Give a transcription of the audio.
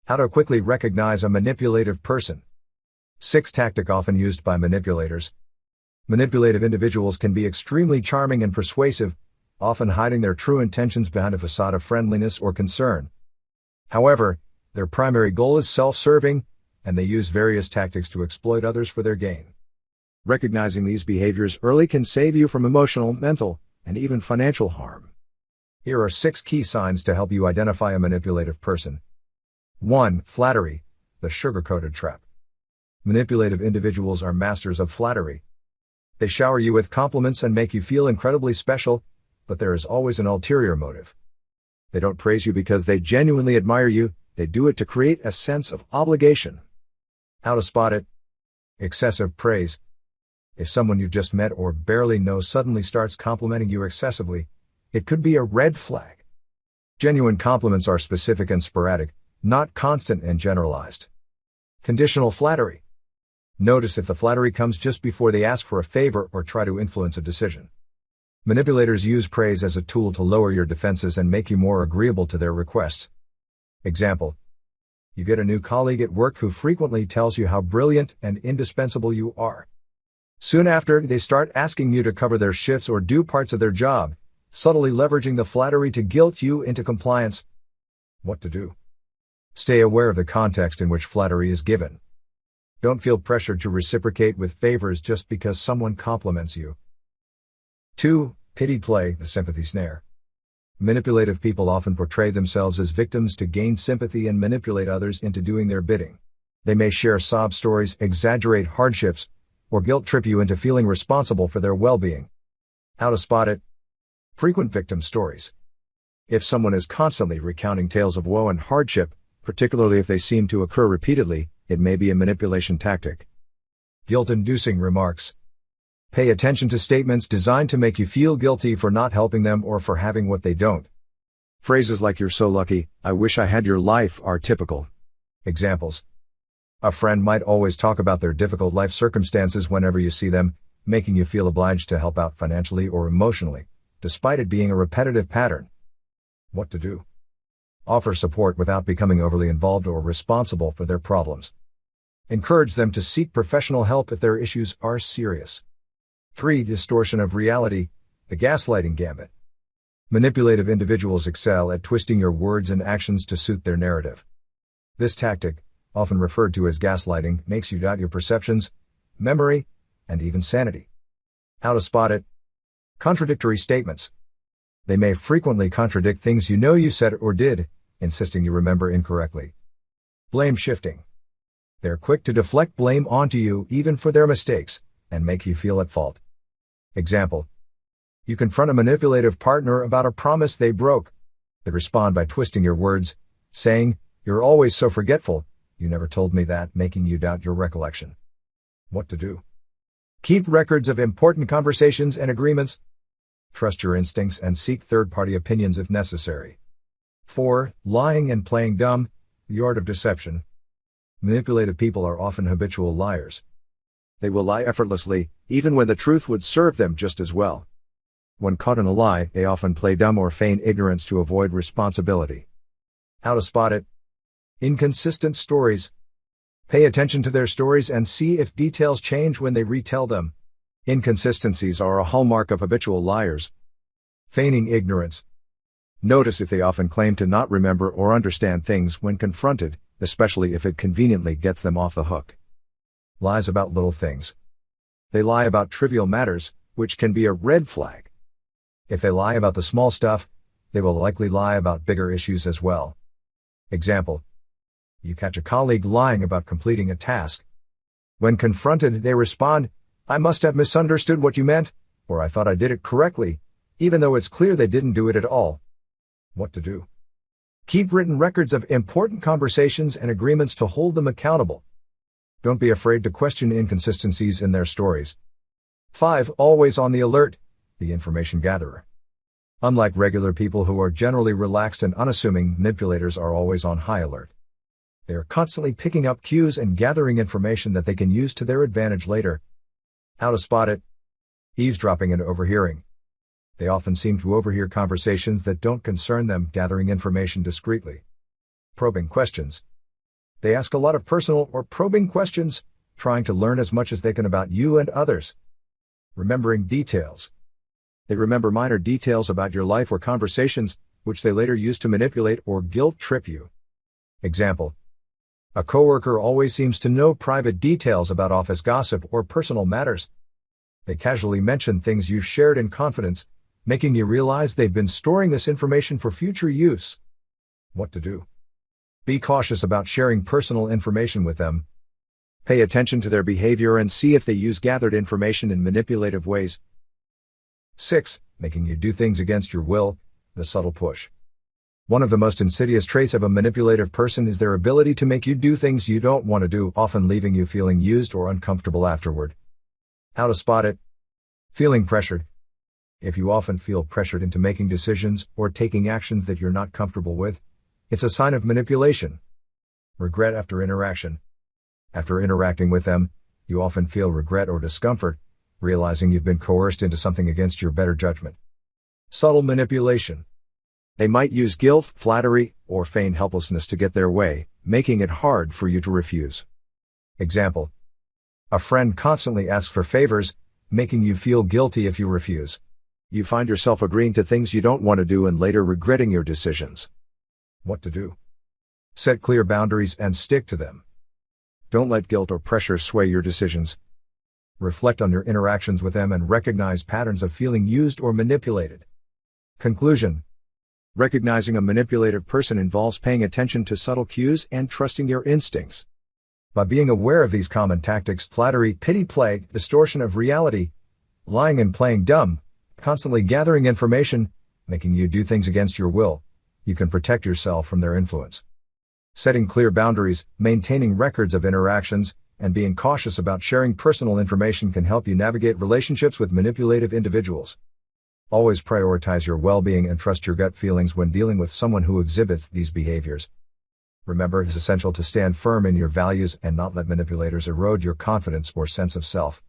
How to quickly recognize a manipulative person. 6 tactic often used by manipulators. Manipulative individuals can be extremely charming and persuasive, often hiding their true intentions behind a facade of friendliness or concern. However, their primary goal is self-serving, and they use various tactics to exploit others for their gain. Recognizing these behaviors early can save you from emotional, mental, and even financial harm. Here are 6 key signs to help you identify a manipulative person. 1. Flattery, the sugar-coated trap. Manipulative individuals are masters of flattery. They shower you with compliments and make you feel incredibly special, but there is always an ulterior motive. They don't praise you because they genuinely admire you, they do it to create a sense of obligation. How to spot it? Excessive praise. If someone you just met or barely know suddenly starts complimenting you excessively, it could be a red flag. Genuine compliments are specific and sporadic, not constant and generalized. Conditional flattery. Notice if the flattery comes just before they ask for a favor or try to influence a decision. Manipulators use praise as a tool to lower your defenses and make you more agreeable to their requests. Example. You get a new colleague at work who frequently tells you how brilliant and indispensable you are. Soon after, they start asking you to cover their shifts or do parts of their job, subtly leveraging the flattery to guilt you into compliance. What to do? Stay aware of the context in which flattery is given. Don't feel pressured to reciprocate with favors just because someone compliments you. 2. Pity play, the sympathy snare. Manipulative people often portray themselves as victims to gain sympathy and manipulate others into doing their bidding. They may share sob stories, exaggerate hardships, or guilt trip you into feeling responsible for their well-being. How to spot it? Frequent victim stories. If someone is constantly recounting tales of woe and hardship, particularly if they seem to occur repeatedly, it may be a manipulation tactic. Guilt-inducing remarks. Pay attention to statements designed to make you feel guilty for not helping them or for having what they don't. Phrases like "you're so lucky," "I wish I had your life" are typical. Examples. A friend might always talk about their difficult life circumstances whenever you see them, making you feel obliged to help out financially or emotionally, despite it being a repetitive pattern. What to do? Offer support without becoming overly involved or responsible for their problems. Encourage them to seek professional help if their issues are serious. 3. Distortion of reality, the gaslighting gambit. Manipulative individuals excel at twisting your words and actions to suit their narrative. This tactic, often referred to as gaslighting, makes you doubt your perceptions, memory, and even sanity. How to spot it? Contradictory statements. They may frequently contradict things you know you said or did, insisting you remember incorrectly. Blame shifting. They're quick to deflect blame onto you even for their mistakes, and make you feel at fault. Example. You confront a manipulative partner about a promise they broke. They respond by twisting your words, saying, "You're always so forgetful, you never told me that," making you doubt your recollection. What to do? Keep records of important conversations and agreements. Trust your instincts and seek third-party opinions if necessary. 4. Lying and playing dumb, the art of deception. Manipulative people are often habitual liars. They will lie effortlessly, even when the truth would serve them just as well. When caught in a lie, they often play dumb or feign ignorance to avoid responsibility. How to spot it? Inconsistent stories. Pay attention to their stories and see if details change when they retell them. Inconsistencies are a hallmark of habitual liars. Feigning ignorance. Notice if they often claim to not remember or understand things when confronted, especially if it conveniently gets them off the hook. Lies about little things. They lie about trivial matters, which can be a red flag. If they lie about the small stuff, they will likely lie about bigger issues as well. Example. You catch a colleague lying about completing a task. When confronted, they respond, "I must have misunderstood what you meant," or "I thought I did it correctly," even though it's clear they didn't do it at all. What to do? Keep written records of important conversations and agreements to hold them accountable. Don't be afraid to question inconsistencies in their stories. 5. Always on the alert, the information gatherer. Unlike regular people who are generally relaxed and unassuming, manipulators are always on high alert. They are constantly picking up cues and gathering information that they can use to their advantage later. How to spot it? Eavesdropping and overhearing. They often seem to overhear conversations that don't concern them, gathering information discreetly. Probing questions. They ask a lot of personal or probing questions, trying to learn as much as they can about you and others. Remembering details. They remember minor details about your life or conversations, which they later use to manipulate or guilt trip you. Example: a coworker always seems to know private details about office gossip or personal matters. They casually mention things you shared in confidence, making you realize they've been storing this information for future use. What to do? Be cautious about sharing personal information with them. Pay attention to their behavior and see if they use gathered information in manipulative ways. 6. Making you do things against your will, the subtle push. One of the most insidious traits of a manipulative person is their ability to make you do things you don't want to do, often leaving you feeling used or uncomfortable afterward. How to spot it? Feeling pressured. If you often feel pressured into making decisions or taking actions that you're not comfortable with, it's a sign of manipulation. Regret after interaction. After interacting with them, you often feel regret or discomfort, realizing you've been coerced into something against your better judgment. Subtle manipulation. They might use guilt, flattery, or feigned helplessness to get their way, making it hard for you to refuse. Example: a friend constantly asks for favors, making you feel guilty if you refuse. You find yourself agreeing to things you don't want to do and later regretting your decisions. What to do? Set clear boundaries and stick to them. Don't let guilt or pressure sway your decisions. Reflect on your interactions with them and recognize patterns of feeling used or manipulated. Conclusion: recognizing a manipulative person involves paying attention to subtle cues and trusting your instincts. By being aware of these common tactics, flattery, pity play, distortion of reality, lying and playing dumb, constantly gathering information, making you do things against your will, you can protect yourself from their influence. Setting clear boundaries, maintaining records of interactions, and being cautious about sharing personal information can help you navigate relationships with manipulative individuals. Always prioritize your well-being and trust your gut feelings when dealing with someone who exhibits these behaviors. Remember, it is essential to stand firm in your values and not let manipulators erode your confidence or sense of self.